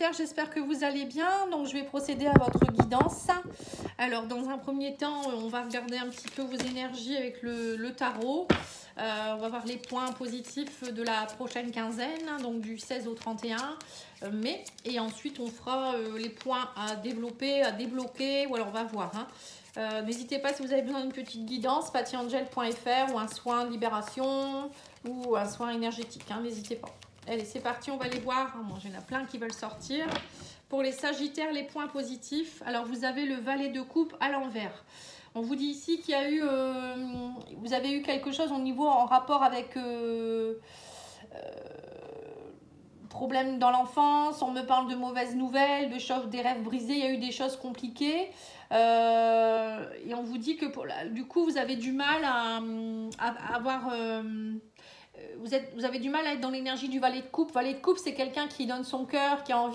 Sagittaire, j'espère que vous allez bien. Donc je vais procéder à votre guidance. Alors dans un premier temps, on va regarder un petit peu vos énergies avec le tarot. On va voir les points positifs de la prochaine quinzaine, donc du 16 au 31 mai. Et ensuite on fera les points à développer, à débloquer, ou alors on va voir. N'hésitez pas si vous avez besoin d'une petite guidance, pattyangel.fr ou un soin libération ou un soin énergétique, n'hésitez pas. Allez, c'est parti, on va les voir. Bon, il y en a plein qui veulent sortir. Pour les Sagittaires, les points positifs. Alors, vous avez le valet de coupe à l'envers. On vous dit ici qu'il y a eu... vous avez eu quelque chose au niveau en rapport avec... problèmes dans l'enfance. On me parle de mauvaises nouvelles, de choses, des rêves brisés. Il y a eu des choses compliquées. Et on vous dit que du coup, vous avez du mal à avoir... vous avez du mal à être dans l'énergie du valet de coupe. Valet de coupe, c'est quelqu'un qui donne son cœur, qui a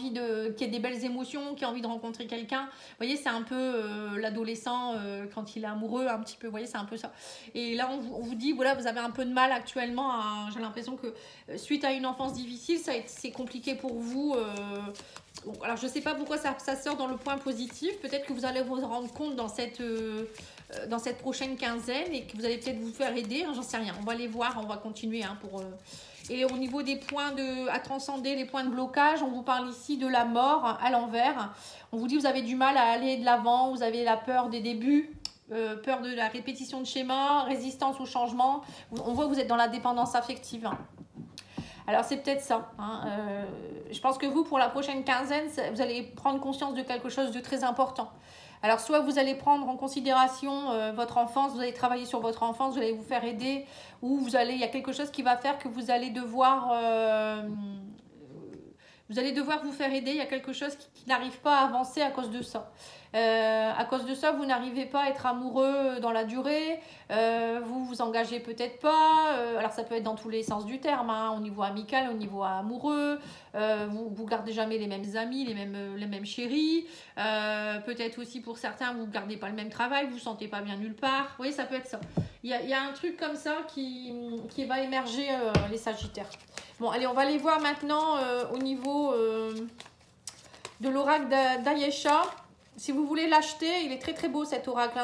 des belles émotions, qui a envie de rencontrer quelqu'un. Vous voyez, c'est un peu l'adolescent quand il est amoureux, un petit peu. Vous voyez, c'est un peu ça. Et là, on vous dit, voilà, vous avez un peu de mal actuellement. J'ai l'impression que suite à une enfance difficile, c'est compliqué pour vous. Bon, alors, je ne sais pas pourquoi ça sort dans le point positif. Peut-être que vous allez vous rendre compte dans cette prochaine quinzaine et que vous allez peut-être vous faire aider. J'en sais rien. On va les voir. On va continuer. Et au niveau des points à transcender, les points de blocage, on vous parle ici de la mort à l'envers. On vous dit que vous avez du mal à aller de l'avant. Vous avez la peur des débuts. Peur de la répétition de schémas, résistance au changement. On voit que vous êtes dans la dépendance affective. Alors, c'est peut-être ça. Je pense que vous, pour la prochaine quinzaine, vous allez prendre conscience de quelque chose de très important. Alors, soit vous allez prendre en considération votre enfance, vous allez travailler sur votre enfance, vous allez vous faire aider, ou il y a quelque chose qui va faire que vous allez devoir vous faire aider. Il y a quelque chose qui n'arrive pas à avancer à cause de ça. À cause de ça, vous n'arrivez pas à être amoureux dans la durée, vous vous engagez peut-être pas, alors ça peut être dans tous les sens du terme, au niveau amical, au niveau amoureux, vous gardez jamais les mêmes amis, les mêmes chéris, peut-être aussi pour certains, vous ne gardez pas le même travail, vous ne vous sentez pas bien nulle part, vous voyez, ça peut être ça. Il y a un truc comme ça qui va émerger, les Sagittaires. Bon, allez, on va les voir maintenant au niveau de l'oracle d'Ayesha. Si vous voulez l'acheter, il est très très beau cet oracle.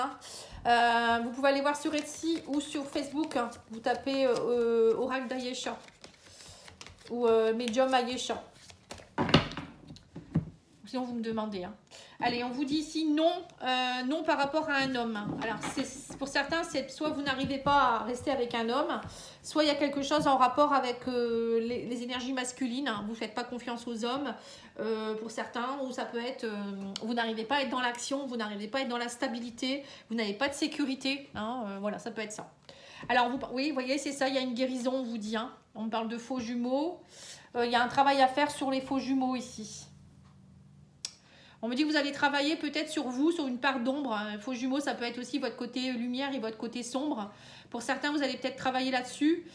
Vous pouvez aller voir sur Etsy ou sur Facebook. Vous tapez oracle d'Ayesha ou médium Ayesha. Sinon vous me demandez. Allez, on vous dit ici non, non par rapport à un homme. Alors pour certains, c'est soit vous n'arrivez pas à rester avec un homme, soit il y a quelque chose en rapport avec les énergies masculines. Vous ne faites pas confiance aux hommes pour certains, ou ça peut être vous n'arrivez pas à être dans l'action, vous n'arrivez pas à être dans la stabilité, vous n'avez pas de sécurité. Voilà, ça peut être ça. Alors oui, vous voyez, c'est ça, il y a une guérison, on vous dit. On parle de faux jumeaux. Il y a un travail à faire sur les faux jumeaux ici. On me dit que vous allez travailler peut-être sur vous, sur une part d'ombre. Faux jumeaux, ça peut être aussi votre côté lumière et votre côté sombre. Pour certains, vous allez peut-être travailler là-dessus.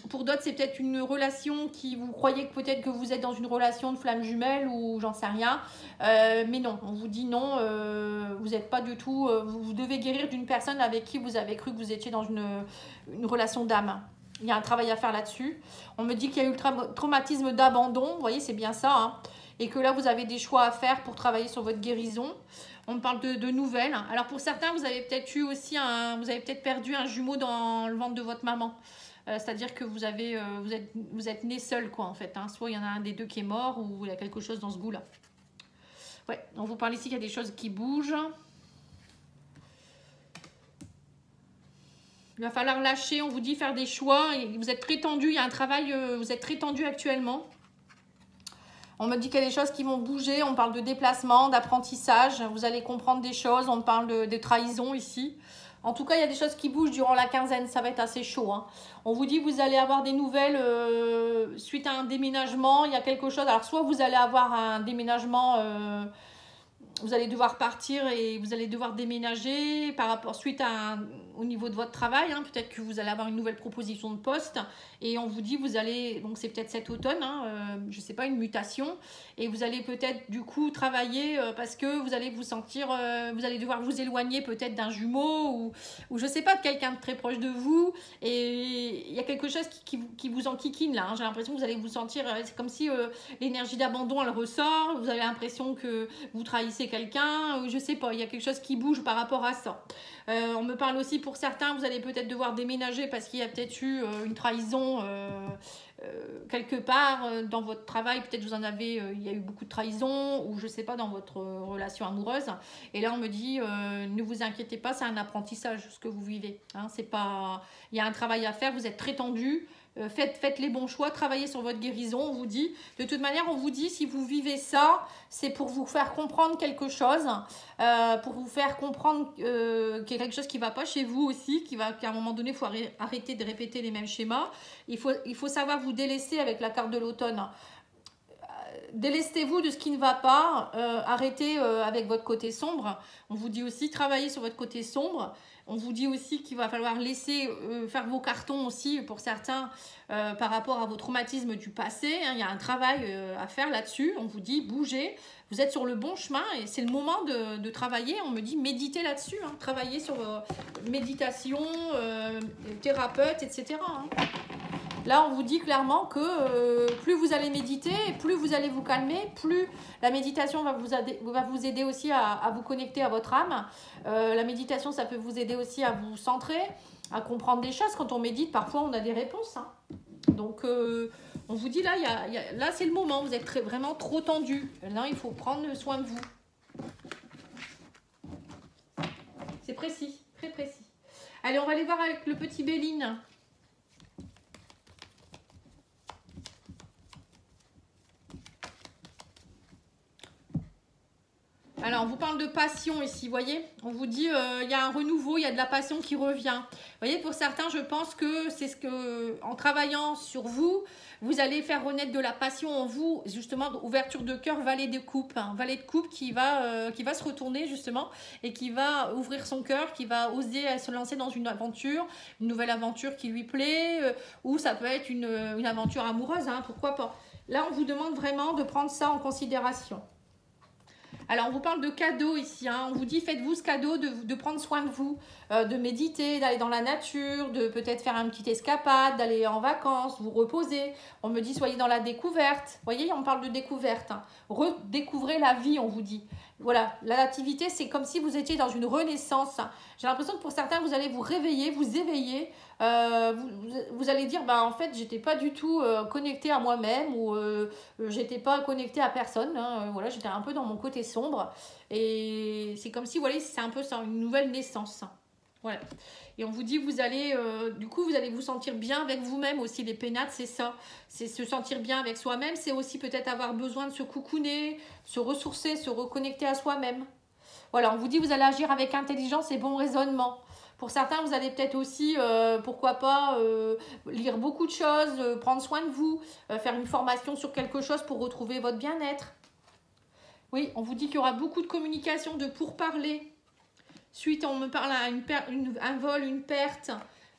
Pour d'autres, c'est peut-être une relation qui vous croyez que peut-être que vous êtes dans une relation de flamme jumelle ou j'en sais rien. Mais non, on vous dit non, vous n'êtes pas du tout... vous devez guérir d'une personne avec qui vous avez cru que vous étiez dans une relation d'âme. Il y a un travail à faire là-dessus. On me dit qu'il y a eu le traumatisme d'abandon. Vous voyez, c'est bien ça, et que là, vous avez des choix à faire pour travailler sur votre guérison. On me parle de nouvelles. Alors, pour certains, vous avez peut-être eu aussi vous avez peut-être perdu un jumeau dans le ventre de votre maman. C'est-à-dire que vous êtes né seul, quoi, en fait. Soit il y en a un des deux qui est mort, ou il y a quelque chose dans ce goût-là. Ouais, on vous parle ici qu'il y a des choses qui bougent. Il va falloir lâcher, on vous dit faire des choix. Vous êtes très tendu, il y a un travail, vous êtes très tendu actuellement. On me dit qu'il y a des choses qui vont bouger, on parle de déplacement, d'apprentissage, vous allez comprendre des choses, on parle de trahison ici. En tout cas, il y a des choses qui bougent durant la quinzaine, ça va être assez chaud. On vous dit que vous allez avoir des nouvelles suite à un déménagement, il y a quelque chose. Alors, soit vous allez avoir un déménagement vous allez devoir partir et vous allez devoir déménager par rapport suite à au niveau de votre travail. Hein, peut-être que vous allez avoir une nouvelle proposition de poste et on vous dit vous allez, donc c'est peut-être cet automne, hein, je sais pas, une mutation et vous allez peut-être du coup travailler parce que vous allez vous sentir, vous allez devoir vous éloigner peut-être d'un jumeau ou je sais pas, de quelqu'un de très proche de vous et il y a quelque chose qui vous enquiquine là. Hein, j'ai l'impression que vous allez vous sentir, c'est comme si l'énergie d'abandon elle ressort, vous avez l'impression que vous trahissez quelqu'un, je sais pas, il y a quelque chose qui bouge par rapport à ça. On me parle aussi pour certains, vous allez peut-être devoir déménager parce qu'il y a peut-être eu une trahison quelque part dans votre travail, peut-être vous en avez, il y a eu beaucoup de trahison ou je sais pas dans votre relation amoureuse. Et là on me dit ne vous inquiétez pas, c'est un apprentissage ce que vous vivez. Hein, c'est pas, il y a un travail à faire, vous êtes très tendu. Faites les bons choix, travaillez sur votre guérison, on vous dit. De toute manière, on vous dit, si vous vivez ça, c'est pour vous faire comprendre quelque chose, pour vous faire comprendre qu'il y a quelque chose qui ne va pas chez vous aussi, qu'à un moment donné, il faut arrêter de répéter les mêmes schémas. Il faut savoir vous délaisser avec la carte de l'automne. Délestez-vous de ce qui ne va pas, arrêtez avec votre côté sombre. On vous dit aussi, travaillez sur votre côté sombre. On vous dit aussi qu'il va falloir laisser faire vos cartons aussi pour certains par rapport à vos traumatismes du passé. Hein, il y a un travail à faire là-dessus. On vous dit bougez, vous êtes sur le bon chemin et c'est le moment de travailler. On me dit méditez là-dessus, hein, travaillez sur méditation, thérapeute, etc. Hein. Là, on vous dit clairement que plus vous allez méditer, plus vous allez vous calmer, plus la méditation va vous aider aussi à vous connecter à votre âme. La méditation, ça peut vous aider aussi à vous centrer, à comprendre des choses. Quand on médite, parfois, on a des réponses. Hein. Donc, on vous dit là, là c'est le moment. Vous êtes vraiment trop tendu. Là, il faut prendre soin de vous. C'est précis, très précis. Allez, on va aller voir avec le petit Béline. Alors, on vous parle de passion ici, vous voyez. On vous dit, il y a un renouveau, il y a de la passion qui revient. Vous voyez, pour certains, je pense que c'est ce que, en travaillant sur vous, vous allez faire renaître de la passion en vous, justement, ouverture de cœur, valet de coupe. Hein, valet de coupe qui va se retourner, justement, et qui va ouvrir son cœur, qui va oser se lancer dans une aventure, une nouvelle aventure qui lui plaît, ou ça peut être une aventure amoureuse, hein, pourquoi pas. Là, on vous demande vraiment de prendre ça en considération. Alors, on vous parle de cadeaux ici, hein. On vous dit, faites-vous ce cadeau de prendre soin de vous, de méditer, d'aller dans la nature, de peut-être faire une petite escapade, d'aller en vacances, vous reposer. On me dit, soyez dans la découverte. Vous voyez, on parle de découverte. Hein. Redécouvrez la vie, on vous dit. Voilà, la nativité, c'est comme si vous étiez dans une renaissance. J'ai l'impression que pour certains, vous allez vous réveiller, vous éveiller. Vous allez dire, bah, en fait, j'étais pas du tout connectée à moi-même ou j'étais pas connectée à personne. Hein, voilà, j'étais un peu dans mon côté sombre. Et c'est comme si, voilà, c'est un peu ça, une nouvelle naissance. Voilà. Et on vous dit, vous allez, du coup, vous allez vous sentir bien avec vous-même aussi. Les pénates, c'est ça. C'est se sentir bien avec soi-même. C'est aussi peut-être avoir besoin de se coucouner, se ressourcer, se reconnecter à soi-même. Voilà, on vous dit, vous allez agir avec intelligence et bon raisonnement. Pour certains, vous allez peut-être aussi, pourquoi pas, lire beaucoup de choses, prendre soin de vous, faire une formation sur quelque chose pour retrouver votre bien-être. Oui, on vous dit qu'il y aura beaucoup de communication, de pourparlers. Suite, on me parle à un vol, une perte.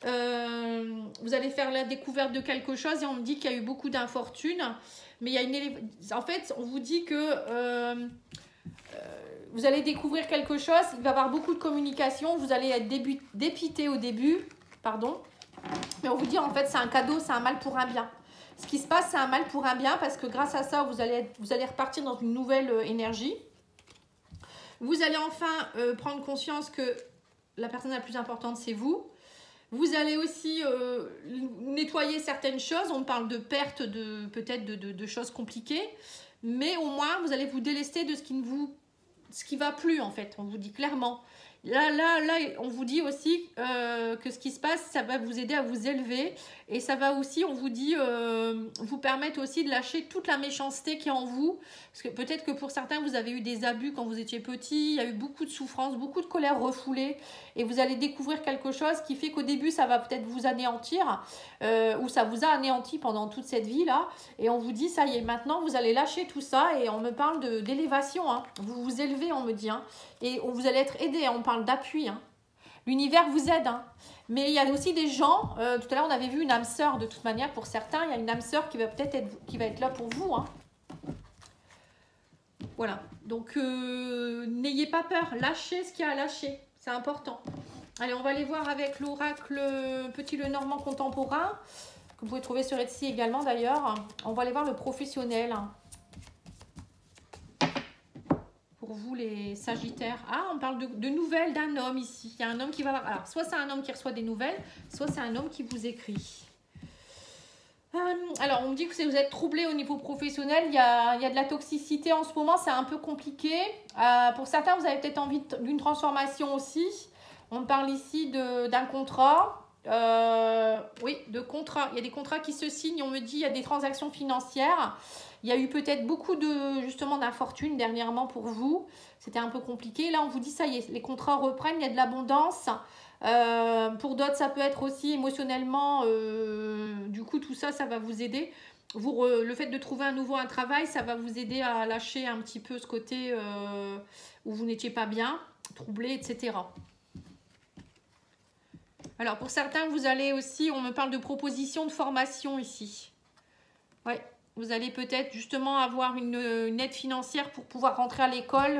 Vous allez faire la découverte de quelque chose et on me dit qu'il y a eu beaucoup d'infortunes. Mais il y a en fait, on vous dit que vous allez découvrir quelque chose. Il va y avoir beaucoup de communication. Vous allez être dépité au début. Pardon. Mais on vous dit en fait, c'est un cadeau, c'est un mal pour un bien. Ce qui se passe, c'est un mal pour un bien parce que grâce à ça, vous allez repartir dans une nouvelle énergie. Vous allez enfin prendre conscience que la personne la plus importante, c'est vous. Vous allez aussi nettoyer certaines choses. On parle de perte, peut-être de choses compliquées. Mais au moins, vous allez vous délester de ce qui va plus, en fait. On vous dit clairement. Là, on vous dit aussi que ce qui se passe, ça va vous aider à vous élever. Et ça va aussi, on vous dit, vous permettre aussi de lâcher toute la méchanceté qui est en vous. Parce que peut-être que pour certains, vous avez eu des abus quand vous étiez petit. Il y a eu beaucoup de souffrance, beaucoup de colère refoulée. Et vous allez découvrir quelque chose qui fait qu'au début, ça va peut-être vous anéantir. Ou ça vous a anéanti pendant toute cette vie-là. Et on vous dit, ça y est, maintenant, vous allez lâcher tout ça. Et on me parle d'élévation. Hein. Vous vous élevez relever, on me dit. Hein. Et vous allez être aidé, on parle d'appui. Hein. L'univers vous aide. Hein. Mais il y a aussi des gens, tout à l'heure on avait vu une âme sœur de toute manière pour certains, il y a une âme sœur qui va peut-être être là pour vous. Hein. Voilà, donc n'ayez pas peur, lâchez ce qu'il y a à lâcher, c'est important. Allez, on va aller voir avec l'oracle Petit Lenormand contemporain, que vous pouvez trouver sur Etsy également d'ailleurs. On va aller voir le professionnel. Pour vous les Sagittaires. Ah, on parle de nouvelles d'un homme ici. Il y a un homme qui va... Alors, soit c'est un homme qui reçoit des nouvelles, soit c'est un homme qui vous écrit. Alors, on me dit que si vous êtes troublé au niveau professionnel, il y a de la toxicité en ce moment, c'est un peu compliqué. Pour certains, vous avez peut-être envie d'une transformation aussi. On parle ici d'un contrat. Oui, de contrat. Il y a des contrats qui se signent, on me dit, il y a des transactions financières. Il y a eu peut-être beaucoup justement d'infortune dernièrement pour vous. C'était un peu compliqué. Là, on vous dit, ça y est, les contrats reprennent, il y a de l'abondance. Pour d'autres, ça peut être aussi émotionnellement, du coup, tout ça, ça va vous aider. Le fait de trouver un travail, ça va vous aider à lâcher un petit peu ce côté où vous n'étiez pas bien, troublé, etc. Alors, pour certains, vous allez aussi, on me parle de propositions de formation ici. Ouais, vous allez peut-être justement avoir une aide financière pour pouvoir rentrer à l'école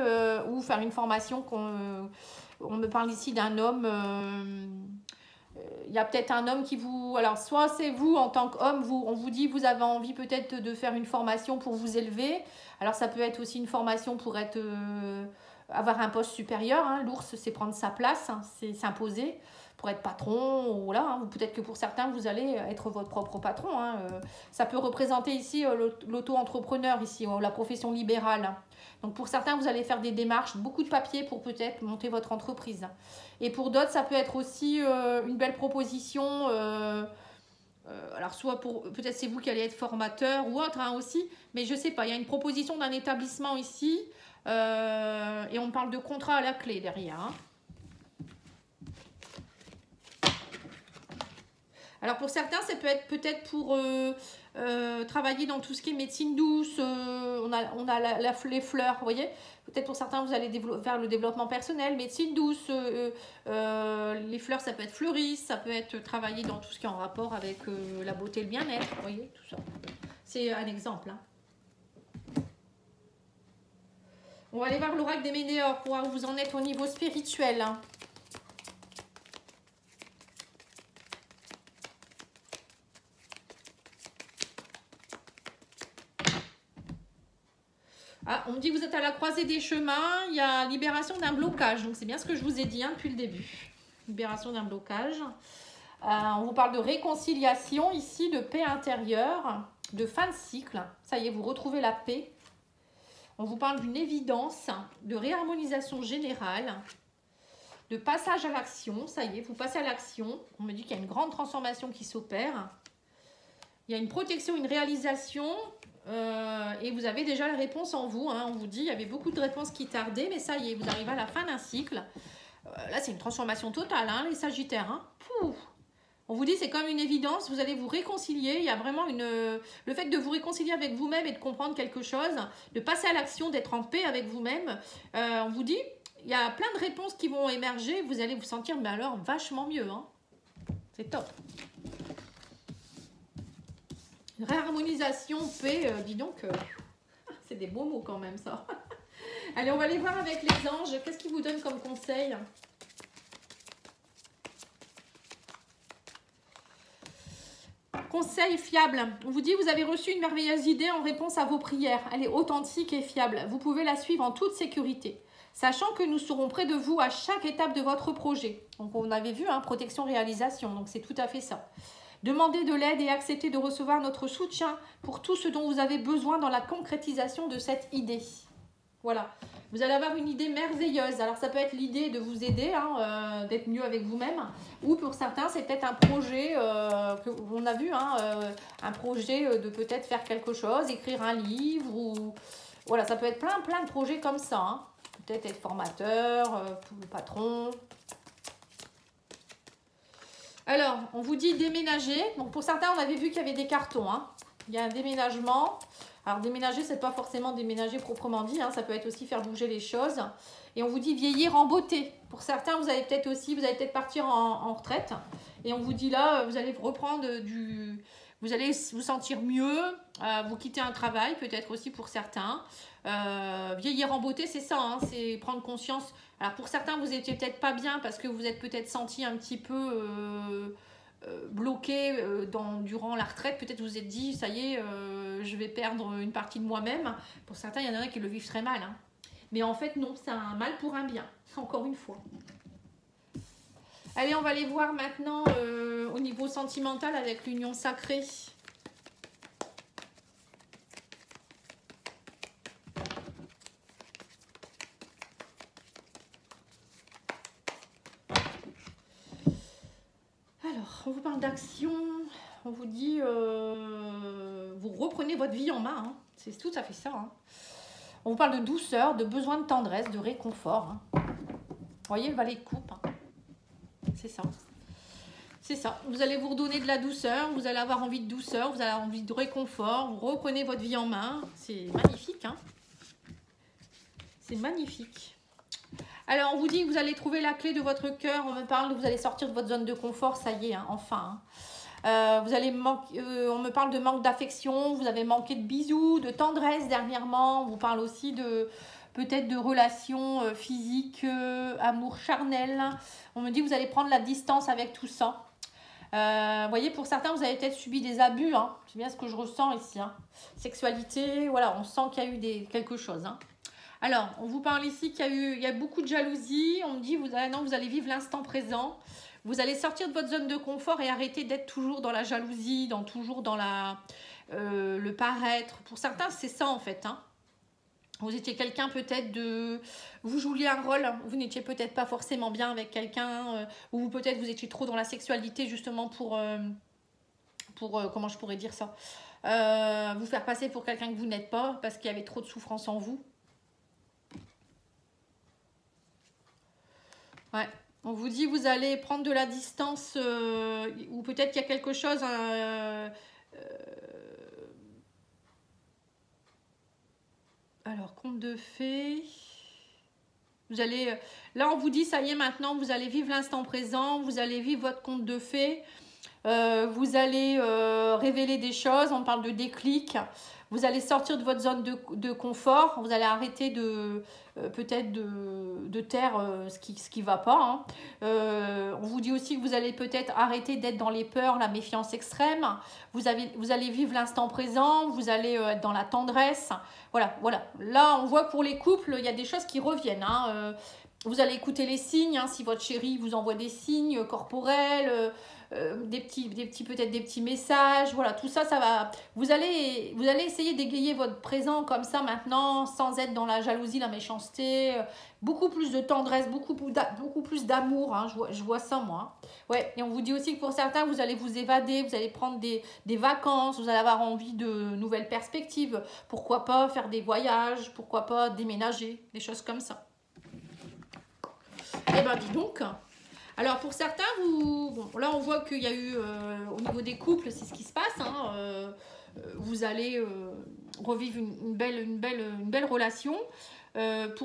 ou faire une formation on me parle ici d'un homme. Il y a peut-être un homme qui vous... Alors, soit c'est vous en tant qu'homme, on vous dit vous avez envie peut-être de faire une formation pour vous élever. Alors, ça peut être aussi une formation pour avoir un poste supérieur. Hein. L'ours, c'est prendre sa place, hein, c'est s'imposer pour être patron. Ou voilà, hein. Peut-être que pour certains, vous allez être votre propre patron. Hein. Ça peut représenter ici l'auto-entrepreneur, ici, la profession libérale. Donc, pour certains, vous allez faire des démarches, beaucoup de papiers pour peut-être monter votre entreprise. Et pour d'autres, ça peut être aussi une belle proposition. Alors, soit peut-être c'est vous qui allez être formateur ou autre hein, aussi. Mais je ne sais pas, il y a une proposition d'un établissement ici. Et on parle de contrat à la clé derrière. Hein. Alors, pour certains, ça peut être peut-être pour... travailler dans tout ce qui est médecine douce, on a les fleurs, vous voyez. Peut-être pour certains, vous allez faire le développement personnel, médecine douce, les fleurs, ça peut être fleuriste, ça peut être travailler dans tout ce qui est en rapport avec la beauté et le bien-être, vous voyez, tout ça. C'est un exemple. Hein. On va aller voir l'oracle des Ménéores pour voir où vous en êtes au niveau spirituel. Hein. Ah, on me dit que vous êtes à la croisée des chemins, il y a libération d'un blocage. Donc, c'est bien ce que je vous ai dit hein, depuis le début. Libération d'un blocage. On vous parle de réconciliation ici, de paix intérieure, de fin de cycle. Ça y est, vous retrouvez la paix. On vous parle d'une évidence, de réharmonisation générale, de passage à l'action. Ça y est, vous passez à l'action. On me dit qu'il y a une grande transformation qui s'opère. Il y a une protection, une réalisation... et vous avez déjà la réponse en vous. Hein. On vous dit il y avait beaucoup de réponses qui tardaient, mais ça y est, vous arrivez à la fin d'un cycle. Là, c'est une transformation totale, hein, les Sagittaires. Hein. On vous dit c'est comme une évidence, vous allez vous réconcilier. Il y a vraiment le fait de vous réconcilier avec vous-même et de comprendre quelque chose, de passer à l'action, d'être en paix avec vous-même. On vous dit il y a plein de réponses qui vont émerger. Vous allez vous sentir, mais alors, vachement mieux. Hein. C'est top. Réharmonisation, paix, dis donc, c'est des beaux mots quand même ça. Allez, on va aller voir avec les anges. Qu'est-ce qu'ils vous donnent comme conseil? Conseil fiable. On vous dit, vous avez reçu une merveilleuse idée en réponse à vos prières. Elle est authentique et fiable. Vous pouvez la suivre en toute sécurité. Sachant que nous serons près de vous à chaque étape de votre projet. Donc, on avait vu, hein, protection-réalisation. Donc, c'est tout à fait ça. Demandez de l'aide et acceptez de recevoir notre soutien pour tout ce dont vous avez besoin dans la concrétisation de cette idée. Voilà. Vous allez avoir une idée merveilleuse. Alors, ça peut être l'idée de vous aider, hein, d'être mieux avec vous-même. Ou pour certains, c'est peut-être un projet qu'on a vu, hein, un projet de peut-être faire quelque chose, écrire un livre. Ou voilà, ça peut être plein de projets comme ça. Hein. Peut-être être formateur, pour le patron. Alors, on vous dit déménager. Donc, pour certains, on avait vu qu'il y avait des cartons. Hein. Il y a un déménagement. Alors déménager, c'est pas forcément déménager proprement dit, hein, ça peut être aussi faire bouger les choses. Et on vous dit vieillir en beauté. Pour certains, vous allez peut-être partir en retraite. Et on vous dit là, vous allez reprendre vous allez vous sentir mieux, vous quitter un travail, peut-être aussi pour certains. Vieillir en beauté, c'est ça, hein, c'est prendre conscience. Alors pour certains, vous n'étiez peut-être pas bien parce que vous êtes peut-être senti un petit peu bloqué durant la retraite. Peut-être vous vous êtes dit, ça y est, je vais perdre une partie de moi-même. Pour certains, il y en a qui le vivent très mal. Hein. Mais en fait, non, c'est un mal pour un bien, encore une fois. Allez, on va aller voir maintenant au niveau sentimental avec l'union sacrée. Alors, on vous parle d'action, on vous dit, vous reprenez votre vie en main, hein. C'est tout à fait ça. Hein. On vous parle de douceur, de besoin de tendresse, de réconfort. Hein. Vous voyez le valet de coupe, hein. C'est ça. C'est ça. Vous allez vous redonner de la douceur, vous allez avoir envie de douceur, vous allez avoir envie de réconfort, vous reprenez votre vie en main. C'est magnifique, hein. C'est magnifique. Alors, on vous dit que vous allez trouver la clé de votre cœur. On me parle que vous allez sortir de votre zone de confort. Ça y est, hein, enfin. Hein. On me parle de manque d'affection. Vous avez manqué de bisous, de tendresse dernièrement. On vous parle aussi de peut-être de relations physiques, amour charnel. On me dit que vous allez prendre la distance avec tout ça. Vous voyez, pour certains, vous avez peut-être subi des abus. Hein. C'est bien ce que je ressens ici. Hein. Sexualité, voilà, on sent qu'il y a eu quelque chose. Hein. Alors, on vous parle ici qu'il y a beaucoup de jalousie. On me dit, vous allez vivre l'instant présent. Vous allez sortir de votre zone de confort et arrêter d'être toujours dans la jalousie, toujours dans le paraître. Pour certains, c'est ça en fait. Hein. Vous étiez quelqu'un peut-être vous jouiez un rôle, vous n'étiez peut-être pas forcément bien avec quelqu'un, ou peut-être vous étiez trop dans la sexualité justement pour comment je pourrais dire ça, vous faire passer pour quelqu'un que vous n'êtes pas parce qu'il y avait trop de souffrance en vous. Ouais. On vous dit vous allez prendre de la distance ou peut-être qu'il y a quelque chose alors conte de fées. Vous allez là on vous dit ça y est maintenant vous allez vivre l'instant présent, vous allez vivre votre conte de fées. Vous allez révéler des choses, on parle de déclic. Vous allez sortir de votre zone de confort, vous allez arrêter peut-être de taire ce qui va pas. Hein. On vous dit aussi que vous allez peut-être arrêter d'être dans les peurs, la méfiance extrême. Vous allez vivre l'instant présent, vous allez être dans la tendresse. Voilà. Là, on voit que pour les couples, il y a des choses qui reviennent. Hein. Vous allez écouter les signes, hein, si votre chéri vous envoie des signes corporels, peut-être des petits messages, voilà, tout ça, ça va. Vous allez essayer d'égayer votre présent comme ça maintenant, sans être dans la jalousie, la méchanceté, beaucoup plus de tendresse, beaucoup plus d'amour, hein, je vois ça moi. Ouais, et on vous dit aussi que pour certains, vous allez vous évader, vous allez prendre des vacances, vous allez avoir envie de nouvelles perspectives, pourquoi pas faire des voyages, pourquoi pas déménager, des choses comme ça. Eh ben dis donc. Alors pour certains, là on voit qu'il y a eu au niveau des couples, c'est ce qui se passe. Hein, vous allez revivre une belle relation.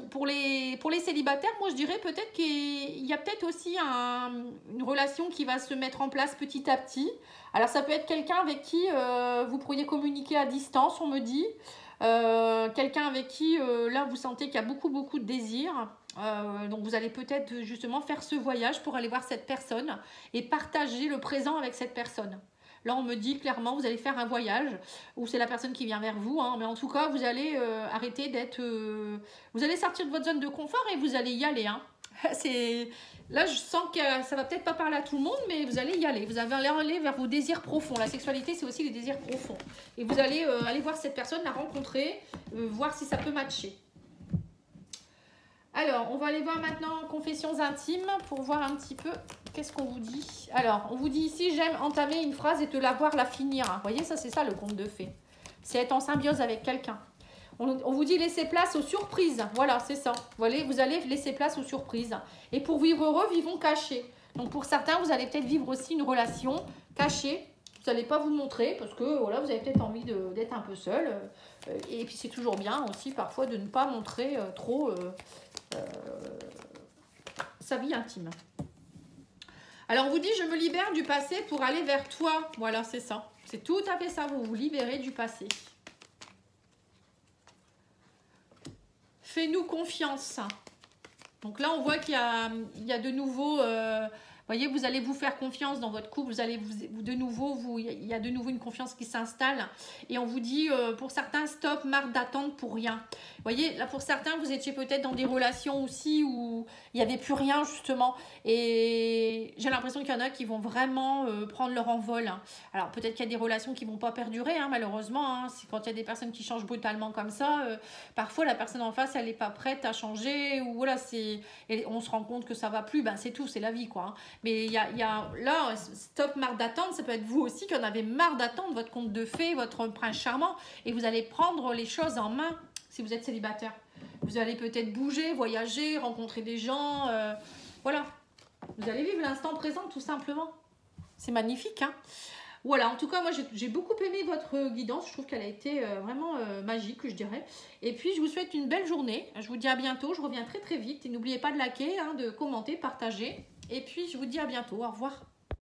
Pour les célibataires, moi je dirais peut-être qu'il y a peut-être aussi une relation qui va se mettre en place petit à petit. Alors ça peut être quelqu'un avec qui vous pourriez communiquer à distance, on me dit. Quelqu'un avec qui là vous sentez qu'il y a beaucoup de désir. Donc vous allez peut-être justement faire ce voyage pour aller voir cette personne et partager le présent avec cette personne. Là on me dit clairement vous allez faire un voyage où c'est la personne qui vient vers vous, hein, mais en tout cas vous allez arrêter d'être vous allez sortir de votre zone de confort et vous allez y aller, hein. Là je sens que ça va peut-être pas parler à tout le monde, mais vous allez y aller, vous allez aller vers vos désirs profonds. La sexualité c'est aussi les désirs profonds et vous allez aller voir cette personne, la rencontrer, voir si ça peut matcher. Alors, on va aller voir maintenant confessions intimes pour voir un petit peu qu'est-ce qu'on vous dit. Alors, on vous dit ici, j'aime entamer une phrase et te la voir la finir. Vous voyez, ça c'est ça le conte de fées. C'est être en symbiose avec quelqu'un. On vous dit laisser place aux surprises. Voilà, c'est ça. Vous allez laisser place aux surprises. Et pour vivre heureux, vivons cachés. Donc pour certains, vous allez peut-être vivre aussi une relation cachée. Vous n'allez pas vous montrer parce que voilà, vous avez peut-être envie d'être un peu seul. Et puis c'est toujours bien aussi parfois de ne pas montrer trop sa vie intime. Alors on vous dit, je me libère du passé pour aller vers toi. Voilà, c'est ça. C'est tout à fait ça, vous vous libérez du passé. Fais-nous confiance. Donc là, on voit qu'il y a de nouveau... voyez, vous allez vous faire confiance dans votre couple, il y a de nouveau une confiance qui s'installe. Et on vous dit, pour certains, stop, marre d'attendre pour rien. Vous voyez, là, pour certains, vous étiez peut-être dans des relations aussi où il n'y avait plus rien, justement. Et j'ai l'impression qu'il y en a qui vont vraiment prendre leur envol. Alors, peut-être qu'il y a des relations qui ne vont pas perdurer, hein, malheureusement. Hein. C'est quand il y a des personnes qui changent brutalement comme ça, parfois, la personne en face, elle n'est pas prête à changer. Ou voilà, et on se rend compte que ça ne va plus. Ben, c'est tout, c'est la vie, quoi. Hein. Mais il y a là, stop, marre d'attendre, ça peut être vous aussi qui en avez marre d'attendre votre conte de fées, votre prince charmant, et vous allez prendre les choses en main si vous êtes célibataire. Vous allez peut-être bouger, voyager, rencontrer des gens, voilà. Vous allez vivre l'instant présent tout simplement. C'est magnifique, hein. Voilà, en tout cas, moi j'ai beaucoup aimé votre guidance, je trouve qu'elle a été vraiment magique, je dirais. Et puis je vous souhaite une belle journée, je vous dis à bientôt, je reviens très très vite. Et n'oubliez pas de liker, hein, de commenter, partager. Et puis, je vous dis à bientôt. Au revoir.